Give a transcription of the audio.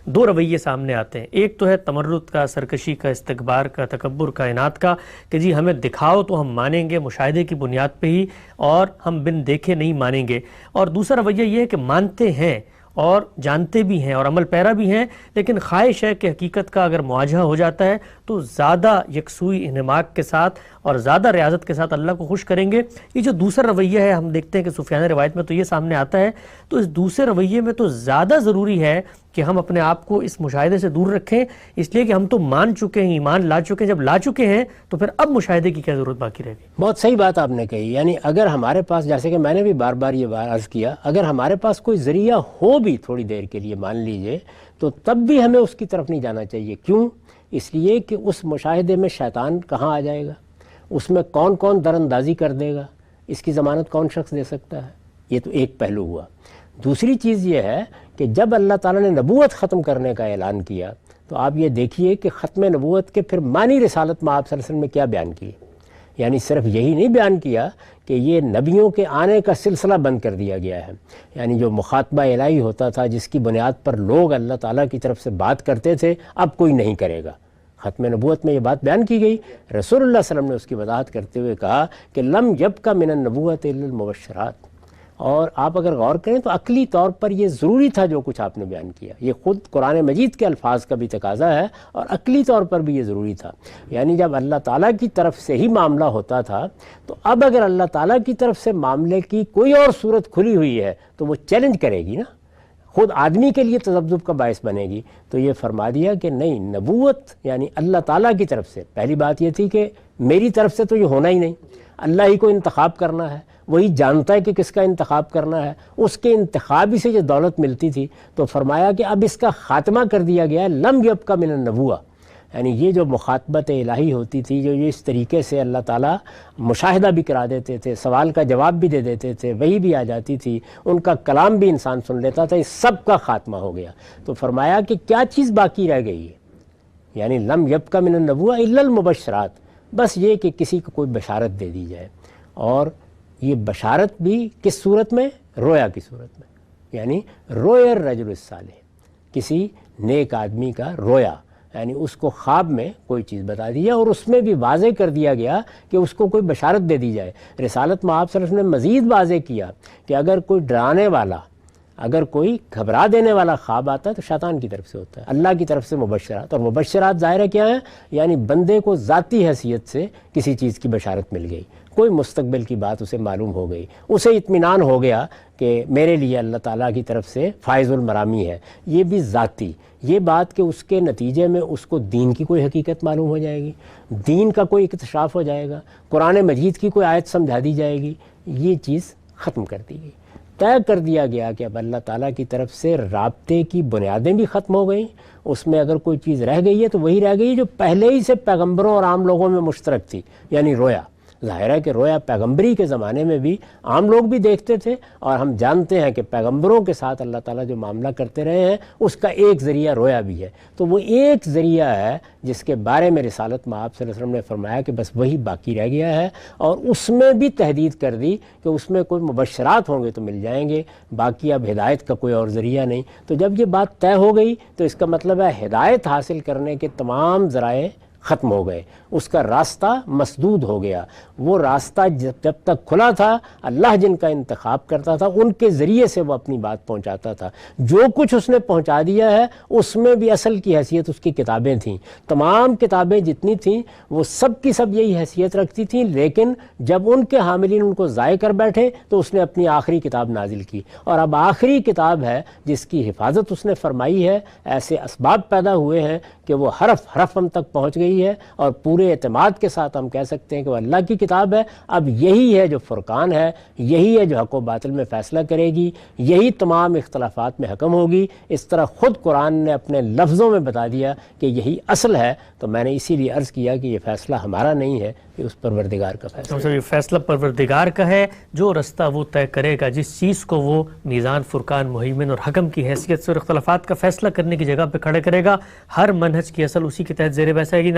دو رویے سامنے آتے ہیں. ایک تو ہے تمرد کا، سرکشی کا، استکبار کا، تکبر کا، عناد کا کہ جی ہمیں دکھاؤ تو ہم مانیں گے مشاہدے کی بنیاد پہ ہی، اور ہم بن دیکھے نہیں مانیں گے. اور دوسرا رویہ یہ ہے کہ مانتے ہیں اور جانتے بھی ہیں اور عمل پیرا بھی ہیں، لیکن خواہش ہے کہ حقیقت کا اگر مواجہہ ہو جاتا ہے تو زیادہ یکسوئی انہماک کے ساتھ اور زیادہ ریاضت کے ساتھ اللہ کو خوش کریں گے. یہ جو دوسرا رویہ ہے ہم دیکھتے ہیں کہ سفیان روایت میں تو یہ سامنے آتا ہے. تو اس دوسرے رویے میں تو زیادہ ضروری ہے کہ ہم اپنے آپ کو اس مشاہدے سے دور رکھیں، اس لیے کہ ہم تو مان چکے ہیں، ایمان لا چکے ہیں. جب لا چکے ہیں تو پھر اب مشاہدے کی کیا ضرورت باقی رہ گئی؟ بہت صحیح بات آپ نے کہی. یعنی اگر ہمارے پاس، جیسے کہ میں نے بھی بار بار یہ عرض کیا، اگر ہمارے پاس کوئی ذریعہ ہو بھی تھوڑی دیر کے لیے مان لیجئے، تو تب بھی ہمیں اس کی طرف نہیں جانا چاہیے. کیوں؟ اس لیے کہ اس مشاہدے میں شیطان کہاں آ جائے گا، اس میں کون کون در اندازی کر دے گا، اس کی ضمانت کون شخص دے سکتا ہے. یہ تو ایک پہلو ہوا. دوسری چیز یہ ہے کہ جب اللہ تعالیٰ نے نبوت ختم کرنے کا اعلان کیا تو آپ یہ دیکھیے کہ ختم نبوت کے پھر معنی رسالت میں آپ صلی اللہ علیہ وسلم نے کیا بیان کیے. یعنی صرف یہی نہیں بیان کیا کہ یہ نبیوں کے آنے کا سلسلہ بند کر دیا گیا ہے. یعنی جو مخاطبہ الہی ہوتا تھا، جس کی بنیاد پر لوگ اللہ تعالیٰ کی طرف سے بات کرتے تھے، اب کوئی نہیں کرے گا. ختم نبوت میں یہ بات بیان کی گئی. رسول اللہ صلی اللہ علیہ وسلم نے اس کی وضاحت کرتے ہوئے کہا کہ لم یبق من النبوۃ الا المبشرات. اور آپ اگر غور کریں تو عقلی طور پر یہ ضروری تھا جو کچھ آپ نے بیان کیا. یہ خود قرآن مجید کے الفاظ کا بھی تقاضا ہے اور عقلی طور پر بھی یہ ضروری تھا. یعنی جب اللہ تعالیٰ کی طرف سے ہی معاملہ ہوتا تھا، تو اب اگر اللہ تعالیٰ کی طرف سے معاملے کی کوئی اور صورت کھلی ہوئی ہے تو وہ چیلنج کرے گی نا، خود آدمی کے لیے تذبذب کا باعث بنے گی. تو یہ فرما دیا کہ نہیں، نبوت یعنی اللہ تعالیٰ کی طرف سے. پہلی بات یہ تھی کہ میری طرف سے تو یہ ہونا ہی نہیں، اللہ ہی کو انتخاب کرنا ہے، وہی جانتا ہے کہ کس کا انتخاب کرنا ہے. اس کے انتخاب ہی سے جو دولت ملتی تھی، تو فرمایا کہ اب اس کا خاتمہ کر دیا گیا ہے. لم یبق من النبوہ، یعنی یہ جو مخاطبت الہی ہوتی تھی، جو اس طریقے سے اللہ تعالیٰ مشاہدہ بھی کرا دیتے تھے، سوال کا جواب بھی دے دیتے تھے، وہی بھی آ جاتی تھی، ان کا کلام بھی انسان سن لیتا تھا، اس سب کا خاتمہ ہو گیا. تو فرمایا کہ کیا چیز باقی رہ گئی ہے؟ یعنی لم یبق من النبوہ الا المبشرات. بس یہ کہ کسی کو کوئی بشارت دے دی جائے، اور یہ بشارت بھی کس صورت میں؟ رویا کی صورت میں. یعنی رویا الرجل الصالح، کسی نیک آدمی کا رویا، یعنی اس کو خواب میں کوئی چیز بتا دی جائے اور اس میں بھی واضح کر دیا گیا کہ اس کو کوئی بشارت دے دی جائے. رسالت میں آپ صلی اللہ علیہ وسلم نے مزید واضح کیا کہ اگر کوئی ڈرانے والا، اگر کوئی گھبرا دینے والا خواب آتا ہے تو شیطان کی طرف سے ہوتا ہے، اللہ کی طرف سے مبشرات. اور مبشرات ظاہر کیا ہیں؟ یعنی بندے کو ذاتی حیثیت سے کسی چیز کی بشارت مل گئی، کوئی مستقبل کی بات اسے معلوم ہو گئی، اسے اطمینان ہو گیا کہ میرے لیے اللہ تعالیٰ کی طرف سے فائز المرامی ہے. یہ بھی ذاتی. یہ بات کہ اس کے نتیجے میں اس کو دین کی کوئی حقیقت معلوم ہو جائے گی، دین کا کوئی اکتشاف ہو جائے گا، قرآن مجید کی کوئی آیت سمجھا دی جائے گی، یہ چیز ختم کر دی گئی. طے کر دیا گیا کہ اب اللہ تعالیٰ کی طرف سے رابطے کی بنیادیں بھی ختم ہو گئیں. اس میں اگر کوئی چیز رہ گئی ہے تو وہی رہ گئی ہے جو پہلے ہی سے پیغمبروں اور عام لوگوں میں مشترک تھی، یعنی رویا. ظاہر ہے کہ رویا پیغمبری کے زمانے میں بھی عام لوگ بھی دیکھتے تھے، اور ہم جانتے ہیں کہ پیغمبروں کے ساتھ اللہ تعالیٰ جو معاملہ کرتے رہے ہیں اس کا ایک ذریعہ رویا بھی ہے. تو وہ ایک ذریعہ ہے جس کے بارے میں رسالت میں آپ صلی اللہ علیہ وسلم نے فرمایا کہ بس وہی باقی رہ گیا ہے، اور اس میں بھی تحدید کر دی کہ اس میں کوئی مبشرات ہوں گے تو مل جائیں گے، باقی اب ہدایت کا کوئی اور ذریعہ نہیں. تو جب یہ بات طے ہو گئی تو اس کا مطلب ہے ہدایت حاصل کرنے کے تمام ذرائع ختم ہو گئے، اس کا راستہ مسدود ہو گیا. وہ راستہ جب تک کھلا تھا، اللہ جن کا انتخاب کرتا تھا ان کے ذریعے سے وہ اپنی بات پہنچاتا تھا. جو کچھ اس نے پہنچا دیا ہے اس میں بھی اصل کی حیثیت اس کی کتابیں تھیں. تمام کتابیں جتنی تھیں وہ سب کی سب یہی حیثیت رکھتی تھیں، لیکن جب ان کے حاملین ان کو ضائع کر بیٹھے تو اس نے اپنی آخری کتاب نازل کی. اور اب آخری کتاب ہے جس کی حفاظت اس نے فرمائی ہے. ایسے اسباب پیدا ہوئے ہیں کہ وہ حرف حرف ہم تک پہنچ گئی ہے، اور پورے اعتماد کے ساتھ ہم کہہ سکتے ہیں کہ وہ اللہ کی کتاب ہے. اب یہی ہے جو فرقان ہے، یہی ہے جو حق و باطل میں فیصلہ کرے گی، یہی تمام اختلافات میں حکم ہوگی. اس طرح خود قرآن نے اپنے لفظوں میں بتا دیا کہ یہی اصل ہے. تو میں نے اسی لیے عرض کیا کہ یہ فیصلہ ہمارا نہیں ہے، یہ اس پروردگار کا فیصلہ ہے. یہ فیصلہ پروردگار کا ہے، جو رستہ وہ طے کرے گا، جس چیز کو وہ میزان، فرقان، مہیمن اور حکم کی حیثیت سے اور اختلافات کا فیصلہ کرنے کی جگہ پہ کھڑے کرے گا. ہر منہج کی اصل اسی کے تحت زیر بحث آئے گی.